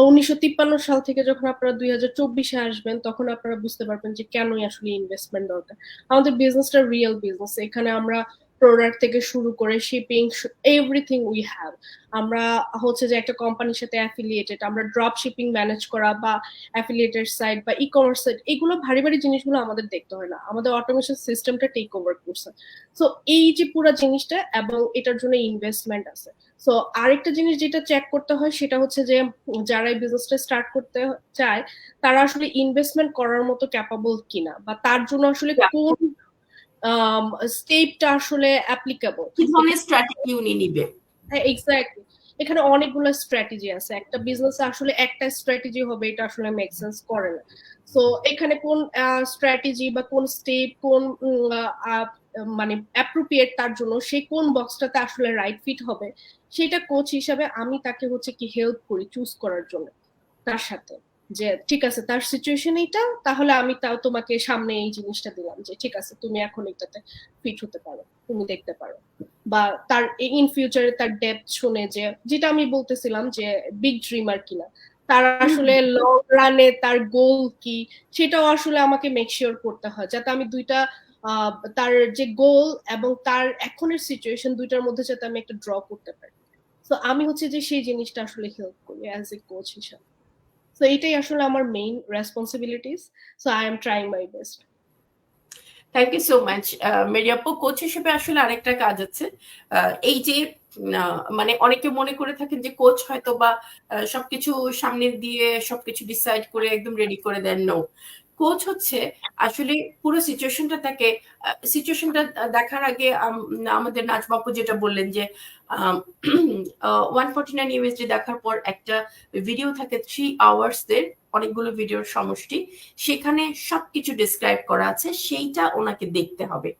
1953 সাল থেকে যখন আপনারা 2024-এ আসবেন তখন আপনারা বুঝতে পারবেন যে কেনই আসলে ইনভেস্টমেন্ট দরকার। আমাদের বিজনেসটা রিয়েল বিজনেস, এখানে আমরা প্রোডাক্ট থেকে শুরু করে শিপিং এভরিথিং উই হ্যাভ। আমরা হচ্ছে যে একটা কোম্পানির সাথে অ্যাফিলিয়েটেড, আমরা ড্রপ শিপিং ম্যানেজ করা বা অ্যাফিলিয়েটেড সাইট বা ই কমার্স সাইট, এগুলো ভারী ভারী জিনিসগুলো আমাদের দেখতে হয় না, আমাদের অটোমেশন সিস্টেমটা টেক ওভার করছে। সো এই যে পুরো জিনিসটা, এবং এটার জন্য ইনভেস্টমেন্ট আছে। সো আরেকটা জিনিস যেটা চেক করতে হয় সেটা হচ্ছে যে যারা এই বিজনেসটা স্টার্ট করতে চায় তারা আসলে ইনভেস্টমেন্ট করার মতো ক্যাপাবল কিনা, বা তার জন্য আসলে কোন স্টেপটা আসলে অ্যাপ্লিকেবল, কি ধরনের স্ট্র্যাটেজি উনি নিবে। এক্স্যাক্টলি। এখানে অনেকগুলো স্ট্র্যাটেজি আছে, একটা বিজনেস আসলে একটা স্ট্র্যাটেজি হবে এটা আসলে মেক সেন্স করে না। সো এখানে কোন স্ট্র্যাটেজি বা কোন স্টেপ কোন মানে অ্যাপ্রোপ্রিয়েট তার জন্য, সে কোন বক্সটাতে আসলে রাইট ফিট হবে, সেটা কোচ হিসাবে আমি তাকে হচ্ছে কি হেল্প করি চুজ করার জন্য তার সাথে, যে ঠিক আছে তার সিচুয়েশন এইটা, তাহলে আমি তাও তোমাকে সামনে এই জিনিসটা দিলাম যে ঠিক আছে তুমি এখন এটাতে ফিট হতে পারো, তুমি দেখতে পারো। বা তার ইন ফিউচারে তার ডেপথ শুনে, যে যেটা আমি বলতেছিলাম যে বিগ ড্রিমার কিনা, তার আসলে লং রানে তার গোল কি, সেটাও আসলে আমাকে মেক শিওর করতে হয়, যাতে আমি দুইটা তার যে গোল এবং তার এখনের সিচুয়েশন দুইটার মধ্যে যাতে আমি একটা ড্র করতে পারি। তো আমি হচ্ছে যে সেই জিনিসটা আসলে হেল্প করি অ্যাজ এ কোচ হিসাবে। সো এটাই আসলে আমার main responsibilities. So I am trying my best. Thank you so much. Mary আপু, কোচ হিসেবে আসলে আরেকটা কাজ আছে। এই যে মানে অনেকে মনে করে থাকেন যে কোচ হয়তো বা সবকিছু সামনে দিয়ে সবকিছু ডিসাইড করে একদম রেডি করে দেন। নো, কোচ হচ্ছে আসলে পুরো সিচুয়েশনটা দেখার আগে আমাদের নাজমা আপু যেটা বললেন যে 149 ইউএসডি দেখার পর একটা ভিডিও থাকে 3 আওয়ার্স দের, অনেকগুলো ভিডিওর সমষ্টি, সেখানে সবকিছু ডিসক্রাইব করা আছে, সেইটা ওনাকে দেখতে হবে,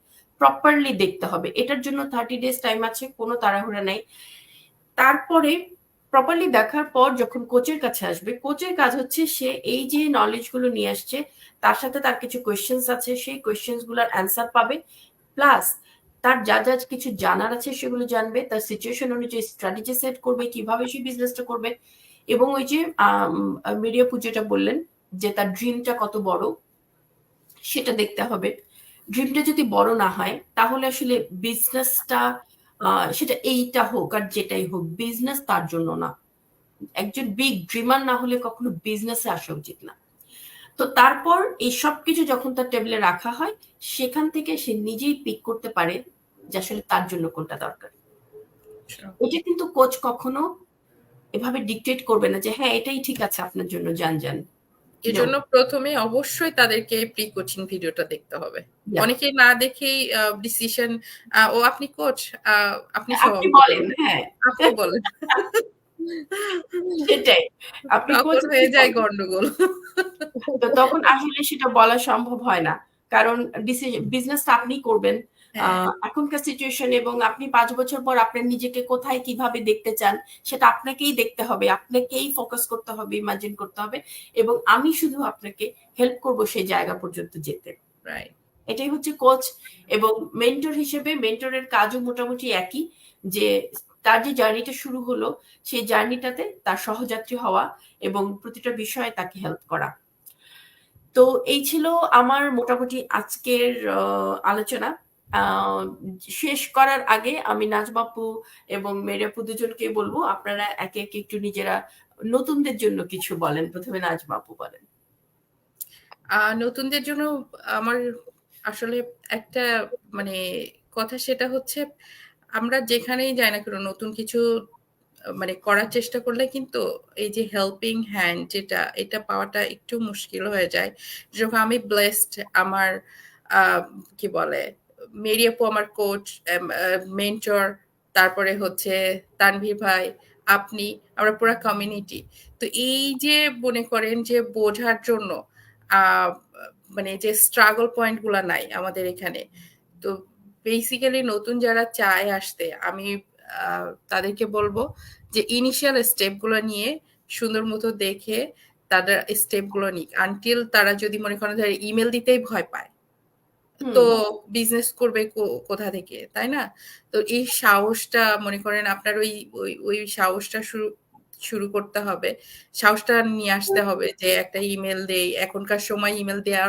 প্রপারলি দেখতে হবে। এটার জন্য 30 ডেজ টাইম আছে, কোনো তাড়াহুড়া নাই। তারপরে প্রপারলি দেখার পর যখন কোচের কাছে আসবে, কোচের কাজ হচ্ছে সে এই যে নলেজ গুলো নিয়ে আসছে তার সাথে তার কিছু কোয়েশ্চেন্স আছে, সেই কোয়েশ্চেন্স গুলোর অ্যান্সার পাবে, প্লাস তার যা যা কিছু জানার আছে সেগুলো জানবে, তার সিচুয়েশন অনুযায়ী স্ট্র্যাটেজি সেট করবে কিভাবে সে বিজনেসটা করবে। এবং ওই যে মিডিয়া যেটা বললেন যে তার ড্রিমটা কত বড় সেটা দেখতে হবে। ড্রিমটা যদি বড় না হয় তাহলে আসলে বিজনেসটা সেটা এইটা হোক আর যেটাই হোক, বিজনেস তার জন্য না। একজন বিগ ড্রিমার না হলে কখনো বিজনেসে আসা উচিত না। তো তারপর এই সবকিছু যখন তার টেবিলে রাখা হয়, সেখান থেকে সে নিজেই পিক করতে পারে যে আসলে তার জন্য কোনটা দরকার। এটা কিন্তু কোচ কখনো এভাবে ডিকটেট করবে না যে হ্যাঁ এটাই ঠিক আছে আপনার জন্য, যান যান। এজন্য প্রথমে অবশ্যই তাদেরকে প্রি কোচিং ভিডিওটা দেখতে হবে। অনেকে না দেখেই ডিসিশন, ও আপনি কোচ, আপনি আপনি বলেন, হ্যাঁ আপনি বলেন, সেটাই, আপনি তখন কোচ হয়ে যায় গন্ডগোল। তো তখন আসলে সেটা বলা সম্ভব হয় না, কারণ বিজনেসটা আপনি করবেন এখনকার সিচুয়েশন, এবং আপনি 5 বছর পর আপনার নিজেকে কোথায় কিভাবে দেখতে চান সেটা আপনাকেই দেখতে হবে, আপনাকেই ফোকাস করতে হবে, ইমাজিন করতে হবে, এবং আমি শুধু আপনাকে হেল্প করব সেই জায়গা পর্যন্ত যেতে। রাইট। এটাই হচ্ছে কোচ। এবং মেন্টর হিসেবে মেন্টরের কাজও মোটামুটি একই, যে তার যে জার্নিটা শুরু হলো সেই জার্নিটাতে তার সহযাত্রী হওয়া এবং প্রতিটা বিষয়ে তাকে হেল্প করা। তো এই ছিল আমার মোটামুটি আজকের আলোচনা। শেষ করার আগে আমি নাজমাপু এবং মেরিয়াপু দুজনকে বলবো আপনারা একে একে একটু নিজেরা নতুনদের জন্য কিছু বলেন। প্রথমে নাজমাপু বলেন। নতুনদের জন্য আমার আসলে একটা মানে কথা, সেটা হচ্ছে আমরা যেখানেই যাই না কেন নতুন কিছু মানে করার চেষ্টা করলে কিন্তু এই যে হেল্পিং হ্যান্ড যেটা, এটা পাওয়াটা একটু মুশকিল হয়ে যায়। যখন আমি ব্লেসড, আমার কি বলে মেরি আপু আমার কোচ, মেন্টর, তারপরে হচ্ছে তানভীর ভাই, আপনি, আমরা পুরো কমিউনিটি। তো এই যে মনে করেন যে বোঝার জন্য মানে যে স্ট্রাগল পয়েন্ট গুলা নাই আমাদের এখানে। তো বেসিক্যালি নতুন যারা চায় আসতে, আমি তাদেরকে বলবো যে ইনিশিয়াল স্টেপ গুলো নিয়ে সুন্দর মতো দেখে তাদের স্টেপ গুলো নিক, আনটিল তারা যদি মনে করেন ইমেল দিতেই ভয় পায়, তো বিজনেস করবে কোথা থেকে, তাই না? তো এই সাহসটা মনে করেন আপনার ওই সাহসটা শুরু করতে হবে, সাহসটা নিয়ে আসতে হবে যে একটা ইমেল দেই। এখনকার সময় ইমেল দেওয়া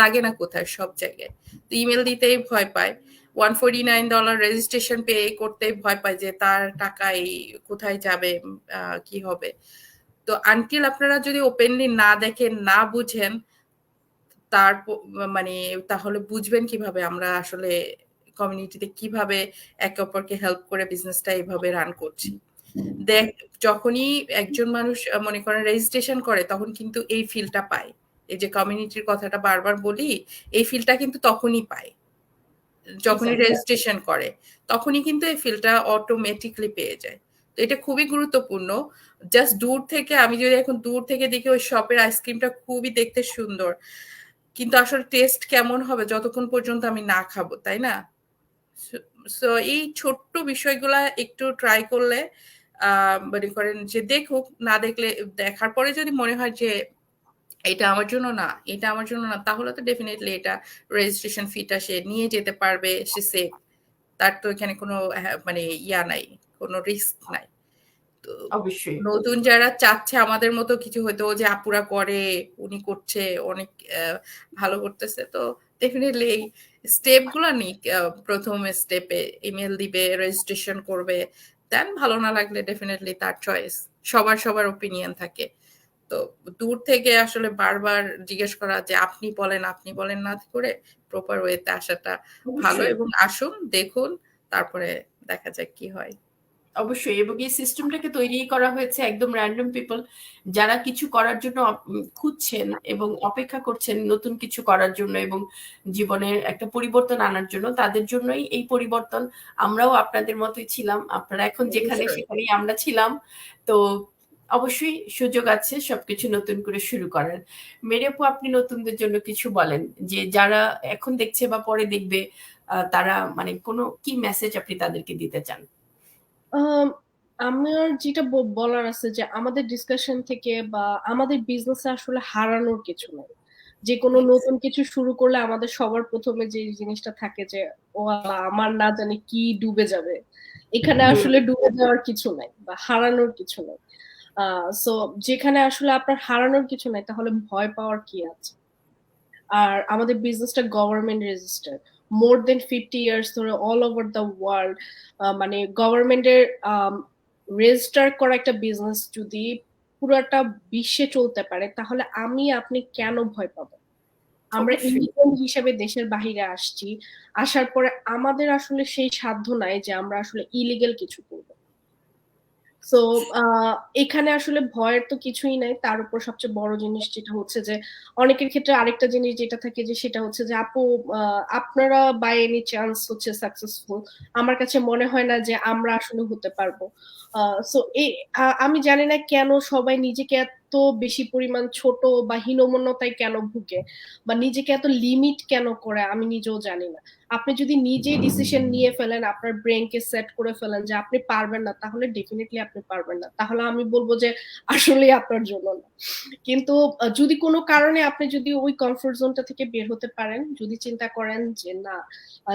লাগে না কোথায়, সব জায়গায়। তো ইমেল দিতেই ভয় পায়। $149 রেজিস্ট্রেশন পে করতেই ভয় পায় যে তার টাকা এই কোথায় যাবে, কি হবে। তো আনটিল আপনারা যদি ওপেনলি না দেখেন, না বুঝেন, তার মানে তাহলে বুঝবেন কিভাবে আমরা আসলে কমিউনিটিতে কিভাবে একে অপরকে হেল্প করে বিজনেসটা এইভাবে রান করছি। দেখ, যখনই একজন মানুষ মনে করেন রেজিস্ট্রেশন করে, তখন কিন্তু এই ফিলটা পায়। এই যে কমিউনিটির কথাটা বারবার বলি, এই ফিলটা কিন্তু তখনই পায় যখনই রেজিস্ট্রেশন করে, তখনই কিন্তু এই ফিলটা অটোমেটিকলি পেয়ে যায়। তো এটা খুবই গুরুত্বপূর্ণ। জাস্ট দূর থেকে, আমি যদি এখন দূর থেকে দেখি ওই শপের আইসক্রিমটা খুবই দেখতে সুন্দর, কিন্তু আসলে টেস্ট কেমন হবে যতক্ষণ পর্যন্ত আমি না খাবো, তাই না? সো এই ছোট্ট বিষয়গুলা একটু ট্রাই করলে, মনে করেন যে দেখুক, না দেখলে, দেখার পরে যদি মনে হয় যে এটা আমার জন্য না, এটা আমার জন্য না, তাহলে তো ডেফিনেটলি এটা রেজিস্ট্রেশন ফিটা সে নিয়ে যেতে পারবে, সে সেফ। তার তো এখানে কোনো মানে ইয়া নাই, কোনো রিস্ক নাই। তো অবশ্যই নতুন যারা চাচ্ছে আমাদের মতো কিছু, হয়তো যে আপুরা করে, উনি করছে, অনেক ভালো করতেছে, তো ডেফিনেটলি এই স্টেপ গুলা নিক। প্রথম স্টেপে ইমেল দিবে, রেজিস্ট্রেশন করবে, দেন ভালো না লাগলে ডেফিনেটলি তার চয়েস। সবার সবার ওপিনিয়ন থাকে। তো দূর থেকে আসলে বারবার জিজ্ঞেস করা যে আপনি বলেন না করে প্রপার ওয়েতে আসাটা ভালো। অবশ্যই এবং আসুন, দেখুন, তারপরে দেখা যাক কি হয়। অবশ্যই। এবং এই সিস্টেমটাকে তৈরি করা হয়েছে একদম র্যান্ডম পিপল যারা কিছু করার জন্য খুঁজছেন এবং অপেক্ষা করছেন নতুন কিছু করার জন্য এবং জীবনের একটা পরিবর্তন আনার জন্য। তাদের জন্যই এই পরিবর্তন। আমরাও আপনাদের মতোই ছিলাম, আপনারা এখন যেখানে অবশ্যই। সেখানেই আমরা ছিলাম। তো অবশ্যই সুযোগ আছে সবকিছু নতুন করে শুরু করার। মেরি আপু, আপনি নতুনদের জন্য কিছু বলেন, যে যারা এখন দেখছে বা পরে দেখবে, তারা মানে কোনো কি মেসেজ আপনি তাদেরকে দিতে চান? আম, আমার যেটা বলার আছে যে আমাদের ডিসকাশন থেকে বা আমাদের বিজনেসে আসলে হারানোর কিছু নাই। যে কোনো নতুন কিছু শুরু করলে আমাদের সবার প্রথমে যে জিনিসটা থাকে যে ও আল্লাহ, আমার না জানি কি ডুবে যাবে। এখানে আসলে ডুবে যাওয়ার কিছু নাই বা হারানোর কিছু নাই। সো যেখানে আসলে আপনার হারানোর কিছু নাই, তাহলে ভয় পাওয়ার কি আছে? আর আমাদের বিজনেসটা গভর্নমেন্ট রেজিস্টার্ড, মোর দেন 50 ইয়ার্স ধরে অল ওভার দ্য ওয়ার্ল্ড। মানে গভর্নমেন্টের রেজিস্টার করা একটা বিজনেস যদি পুরোটা বিশ্বে চলতে পারে, তাহলে আমি আপনি কেন ভয় পাবো? আমরা অবশ্যই ইমিগ্রেন্ট হিসেবে দেশের বাহিরে আসছি, আসার পরে আমাদের আসলে সেই সাধ্য নাই যে আমরা আসলে ইলিগেল কিছু করবো। সো এখানে আসলে ভয়ের তো কিছুই নাই। তার উপর সবচেয়ে বড় জিনিস যেটা হচ্ছে যে অনেকের ক্ষেত্রে আরেকটা জিনিস যেটা থাকে যে সেটা হচ্ছে যে আপু, আপনারা বাই এনি চান্স হচ্ছে সাকসেসফুল? আমার কাছে মনে হয় না যে আমরা আসলে হতে পারবো। সো আমি জানি না কেন সবাই নিজেকে এত বেশি পরিমাণ ছোট বা হীনমন্যতায় কেন ভুগে বা নিজেকে এত লিমিট কেন করে, আমি নিজেও জানি না। আপনি যদি নিজেই ডিসিশন নিয়ে ফেলেন, আপনার ব্রেনকে সেট করে ফেলেন যে আপনি পারবেন না, তাহলে ডেফিনেটলি আপনি পারবেন না। তাহলে আমি বলবো যে আসলেই আপনার জন্য না। কিন্তু যদি কোনো কারণে আপনি যদি ওই কমফোর্ট জোনটা থেকে বের হতে পারেন, যদি চিন্তা করেন যে না,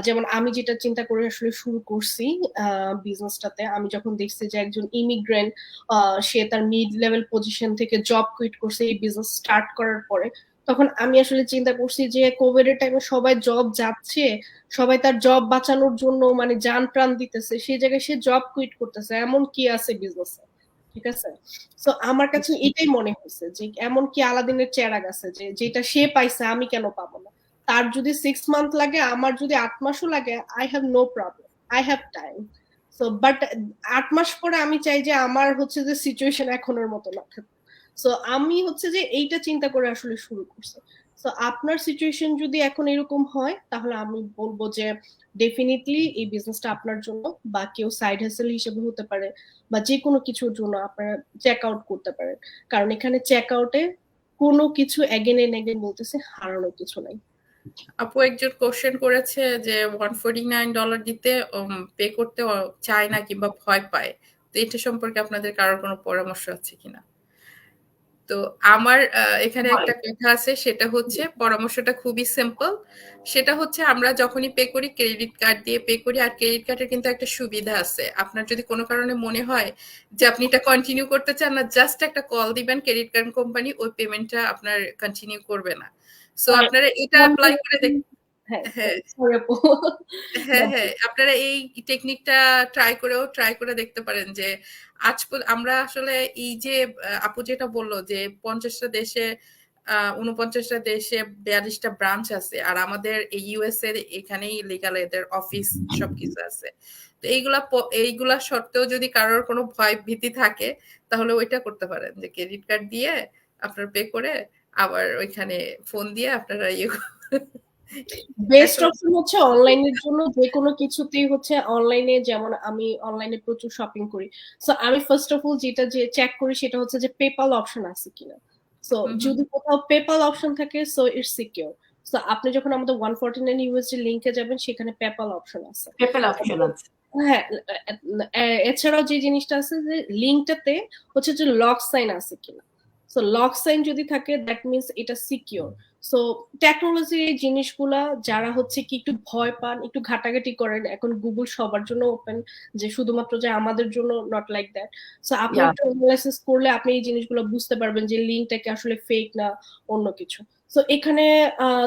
যেমন আমি যেটা চিন্তা করে আসলে শুরু করছি বিজনেসটাতে, আমি যখন দেখছি যে একজন ইমিগ্রেন্ট সে তার মিড লেভেল পজিশন থেকে জব কুইট করছে এই বিজনেস স্টার্ট করার পরে, তখন আমি আসলে চিন্তা করছি যে কোভিড এর টাইমে সবাই জব যাচ্ছে, সবাই তার জব বাঁচানোর জন্য মানে জান প্রাণ দিতেছে, সেই জায়গায় সে জব কুইট করতেছে, এমন কি আছে বিজনেসে? ঠিক আছে। তো আমার কাছে এটাই মনে হয়েছে যে এমন কি আলাদিনের চেরাগ আছে যে যেটা সে পাইছে আমি কেন পাবো না? তার যদি 6 মান্থ লাগে, আমার যদি 8 মাসও লাগে, I have no problem, I have time. So but 8 মাস পরে আমি চাই যে আমার হচ্ছে যে সিচুয়েশন এখনের মতো না থাকে। সো আমি হচ্ছে যে এইটা চিন্তা করে আসলে শুরু করছি। সো আপনার সিচুয়েশন যদি এখন এরকম হয়, তাহলে আমি বলবো যে ডেফিনেটলি এই বিজনেসটা আপনার জন্য, বা কেউ সাইড হাসেল হিসেবে হতে পারে, বা যে কোনো কিছুর জন্য আপনারা চেক আউট করতে পারেন। কারণ এখানে চেক আউটে কোনো কিছু এগেন এন্ড এগেন বলতেছে, হারানোর কিছু নাই। আপু একজন কোশ্চেন করেছে যে $149 দিতে পে করতে চায় না কিংবা ভয় পায়। তো এটা সম্পর্কে আপনাদের কারোর কোনো পরামর্শ আছে কিনা? তো তো আমার এখানে বলেন। একটা কথা আছে, সেটা হচ্ছে পরামর্শটা খুবই সিম্পল। সেটা হচ্ছে আমরা যখনই পে করি ক্রেডিট কার্ড দিয়ে পে করি, আর ক্রেডিট কার্ডের কিন্তু একটা সুবিধা আছে। আপনার যদি কোনো কারণে মনে হয় যে আপনি এটা কন্টিনিউ করতে চান না, জাস্ট একটা কল দিবেন ক্রেডিট কার্ড কোম্পানি, ওই পেমেন্টটা আপনার কন্টিনিউ করবে না। সো আর আপনারা এটা অ্যাপ্লাই করে দেখ। হ্যাঁ, হ্যাঁ সরি আপু। হ্যাঁ হ্যাঁ, আপনারা এই টেকনিকটা ট্রাই করে দেখতে পারেন যে আমরা আসলে এই যে আপু যেটা বললো যে 50টা দেশে 49টা দেশে 42টা ব্রাঞ্চ আছে, আর আমাদের এই ইউএস এর এখানেই লিগাল এদের অফিস সবকিছু আছে। তো এইগুলা সত্ত্বেও যদি কারোর কোনো ভয় ভীতি থাকে, তাহলে ওইটা করতে পারেন যে ক্রেডিট কার্ড দিয়ে আপনার পে করে আবার ওইখানে ফোন দিয়ে আপনারা বেস্ট অপশন হচ্ছে অনলাইনের জন্য যে কোনো কিছুতেই হচ্ছে অনলাইনে, যেমন আমি অনলাইনে প্রচুর শপিং করি। সো আমি ফার্স্ট অফ অল যেটা যে চেক করি সেটা হচ্ছে যে পেপাল অপশন আছে কিনা। সো যদি কোথাও পেপাল অপশন থাকে সো ইটস সিকিউর। সো আপনি যখন আমাদের 149 ইউএসডি লিংকে যাবেন সেখানে পেপাল অপশন আছে। পেপ্যাল অপশন আছে। হ্যাঁ, এছাড়াও যে জিনিসটা আছে যে লিংকটাতে হচ্ছে যে লক সাইন আছে কিনা। সো লক সাইন যদি থাকে দ্যাট মিনস এটা সিকিউর। সো টেকনোলজির এই জিনিসগুলা যারা হচ্ছে কি একটু ভয় পান, একটু ঘাটাঘাটি করেন, এখন গুগল সবার জন্য ওপেন, যে শুধুমাত্র যে আমাদের জন্য নট লাইক দ্যাট। সো আপনি Yeah. একটু অ্যানালাইসিস করলে আপনি এই জিনিসগুলো বুঝতে পারবেন যে লিঙ্কটা কি আসলে ফেক না অন্য কিছু। সো এখানে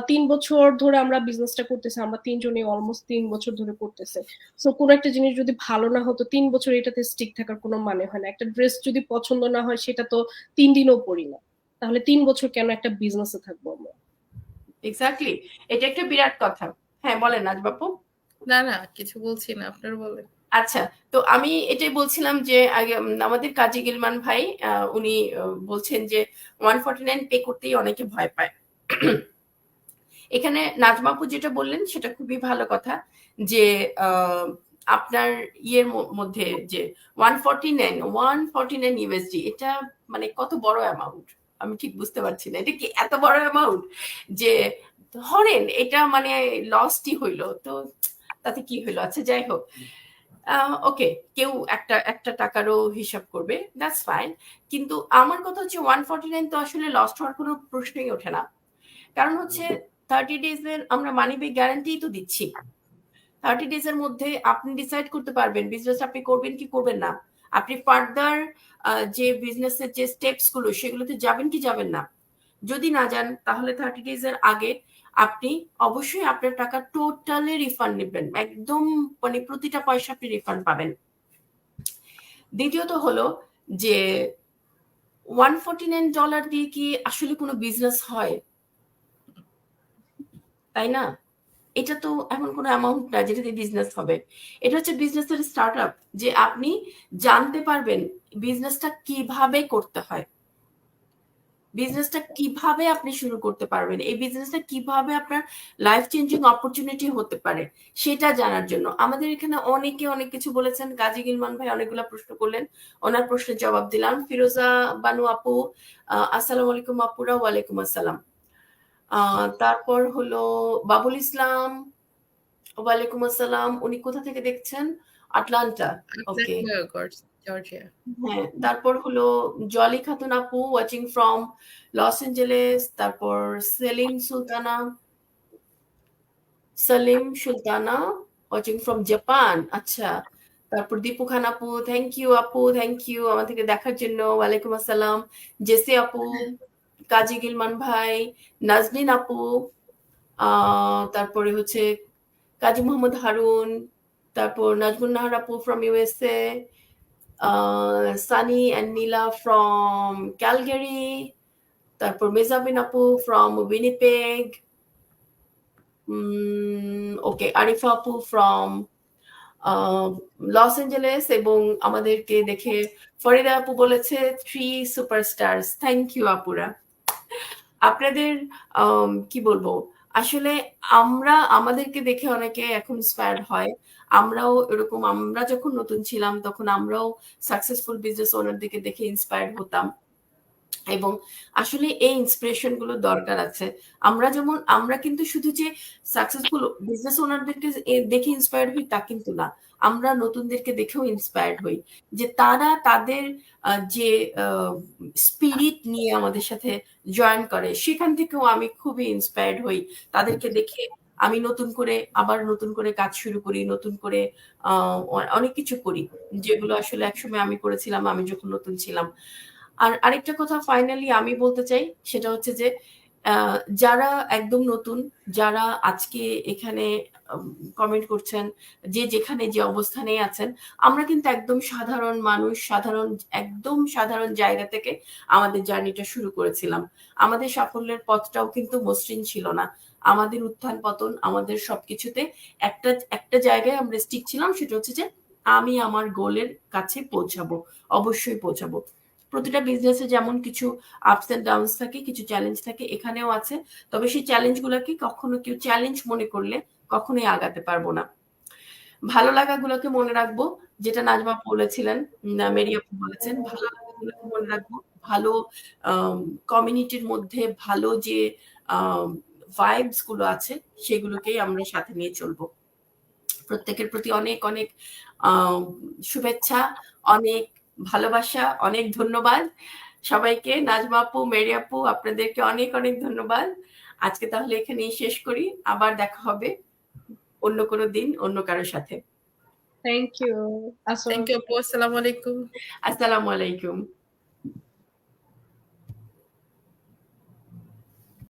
3 বছর ধরে আমরা বিজনেসটা করতেছি, আমরা তিনজনই অলমোস্ট 3 বছর ধরে করতেছে। সো কোনো একটা জিনিস যদি ভালো না হতো 3 বছর এটাতে স্টিক থাকার কোনো মানে হয় না। একটা ড্রেস যদি পছন্দ না হয় সেটা তো 3 দিনও পরি না, তাহলে 3 বছর কেন একটা বিজনেসে থাকবো আমরা? এক্স্যাক্টলি, এটা একটা বিরাট কথা। হ্যাঁ বলেন নাজবাপু। না না, কিছু বলছি না, আপনার বলেন। আচ্ছা, তো আমি এটাই বলছিলাম যে আগে আমাদের কাজী গিলমান ভাই উনি বলছেন যে 149 পে করতেই অনেকে ভয় পায়। এখানে নাজমাপু যেটা বললেন সেটা খুবই ভালো কথা, যে আপনার ইয়ের মধ্যে যে 149 ইউএসডি, এটা মানে কত বড় অ্যামাউন্ট আমি ঠিক বুঝতে পারছি না। এটা কি এত বড় অ্যামাউন্ট যে ধরেন এটা মানে লসটি হইলো, তো তাতে কি হইলো? আচ্ছা যাই হোক, ওকে, কেউ একটা টাকারও হিসাব করবে, দ্যাটস ফাইন। কিন্তু আমার কথা হচ্ছে 149 তো আসলে লস্ট হওয়ার কোনো প্রশ্নই ওঠে না। কারণ হচ্ছে 30 ডেজ এর আমরা মানি ব্যাক গ্যারান্টি তো দিচ্ছি। 30 ডেজ এর মধ্যে আপনি ডিসাইড করতে পারবেন বিজনেস আপনি করবেন কি করবেন না। আপনি ফার্দার যে বিজনেসের যে স্টেপস গুলো সেগুলোতে যাবেন কি যাবেন না। যদি না যান তাহলে 30 ডেজ এর আগে আপনি অবশ্যই আপনার টাকা টোটালি রিফান্ড নেবেন, একদম মানে প্রতিটা পয়সা আপনি রিফান্ড পাবেন। দ্বিতীয়ত হলো যে $149 দিয়ে কি আসলে কোনো বিজনেস হয়? তাই না? এটা তো এমন কোনো অ্যামাউন্ট না যেটা দিয়ে বিজনেস হবে। এটা হচ্ছে বিজনেসের স্টার্টআপ, যে আপনি জানতে পারবেন বিজনেসটা কিভাবে করতে হয়, বিজনেসটা কিভাবে আপনি শুরু করতে পারবেন, এই বিজনেসটা কিভাবে আপনার লাইফ চেঞ্জিং অপরচুনিটি হতে পারে সেটা জানার জন্য। আমাদের এখানে অনেকে অনেক কিছু বলেছেন, গাজী গিলমান ভাই অনেকগুলো প্রশ্ন করলেন, ওনার প্রশ্নের জবাব দিলাম। ফিরোজা বানু আপু, আসসালামু আলাইকুম আপুরা। ওয়ালাইকুম আসসালাম। তারপর হলো বাবুল ইসলাম, ওয়ালাইকুম আসসালাম। উনি কোথা থেকে দেখছেন? আটলান্টা। ওকে, জর্জিয়া। হ্যাঁ। তারপর হলো জলি খাতুন আপু ওয়াচিং ফ্রম লস এঞ্জেলেস। তারপর Salim Sultana watching from Japan. আচ্ছা, তারপর দীপু খান আপু, থ্যাংক ইউ আপু, থ্যাংক ইউ আমাদেরকে দেখার জন্য। ওয়ালাইকুম আসসালাম। জেসি আপু, কাজী গিলমান ভাই, নাজনীন আপু, তারপরে হচ্ছে কাজী মোহাম্মদ হারুন, তারপর নাজমুন নাহার আপু from USA, Sunny and Nila from Calgary, তারপর মেজাবিন আপু ফ্রম উইনিপেগ, ওকে, আরিফা আপু ফ্রম লস এঞ্জেলেস, এবং আমাদেরকে দেখে ফরিদা আপু বলেছে 3 সুপারস্টার্স। থ্যাংক ইউ আপুরা। আপনাদের কি বলবো, আসলে আমাদেরকে দেখে অনেকে এখন ইন্সপায়ার্ড হয়। আমরাও এরকম, আমরা যখন নতুন ছিলাম তখন আমরাও সাকসেসফুল বিজনেস ওনারদেরকে দেখে ইন্সপায়ার্ড হতাম। এবং আসলে এই ইন্সপিরেশন গুলো দরকার আছে। আমরা কিন্তু শুধু যে সাকসেসফুল বিজনেস ওনারদেরকে দেখে ইন্সপায়ার্ড হই তা কিন্তু না। আমরা নতুনদেরকে দেখেও ইন্সপায়ার্ড হই যে তারা তাদের যে স্পিরিট নিয়ে আমাদের সাথে জয়েন করে, সেখান থেকেও আমি খুবই ইন্সপায়ার্ড হই। তাদেরকে দেখে আমি আবার নতুন করে কাজ শুরু করি, নতুন করে অনেক কিছু করি, যেগুলো আসলে একসময় আমি করেছিলাম আমি যখন নতুন ছিলাম। আর আরেকটা কথা ফাইনালি আমি বলতে চাই, সেটা হচ্ছে যে যারা একদম নতুন, যারা আজকে এখানে কমেন্ট করছেন, যে যেখানে যে অবস্থানে আছেন, আমরা কিন্তু একদম সাধারণ মানুষ, একদম সাধারণ জায়গা থেকে আমাদের জার্নিটা শুরু করেছিলাম। আমাদের সাফল্যের পথটাও কিন্তু মসৃণ ছিল না। আমাদের উত্থান পতন, আমাদের সবকিছুতে একটা একটা জায়গায় আমরা স্টিক ছিলাম, সেটা হচ্ছে যে আমি আমার গোলের কাছে পৌঁছাবো, অবশ্যই পৌঁছাবো। প্রতিটা বিজনেসে যেমন কিছু আপস এন্ড ডাউনস থাকে, কিছু চ্যালেঞ্জ থাকে, এখানেও আছে। তবে সেই চ্যালেঞ্জ গুলাকে কখনো কেউ চ্যালেঞ্জ মনে করলে কখনোই আগাতে পারবো না। ভালো লাগাগুলোকে মনে রাখবো, যেটা নাজমা বলেছিলেন, মেরি আপু বলেছেন, ভালো লাগাগুলোকে মনে রাখবো। ভালো কমিউনিটির মধ্যে ভালো যে ভাইবস গুলো আছে, সেগুলোকেই আমরা সাথে নিয়ে চলবো। প্রত্যেকের প্রতি অনেক অনেক শুভেচ্ছা, অনেক ভালোবাসা, অনেক ধন্যবাদ সবাইকে। নাজমা আপু, মেরি আপু, আপনাদেরকে অনেক অনেক ধন্যবাদ। আজকে তাহলে এখানেই শেষ করি, আবার দেখা হবে অন্য কোনো দিন অন্য কারোর সাথে। Thank you. থ্যাংক ইউ আপু, আসসালামু আলাইকুম। আসসালামু আলাইকুম।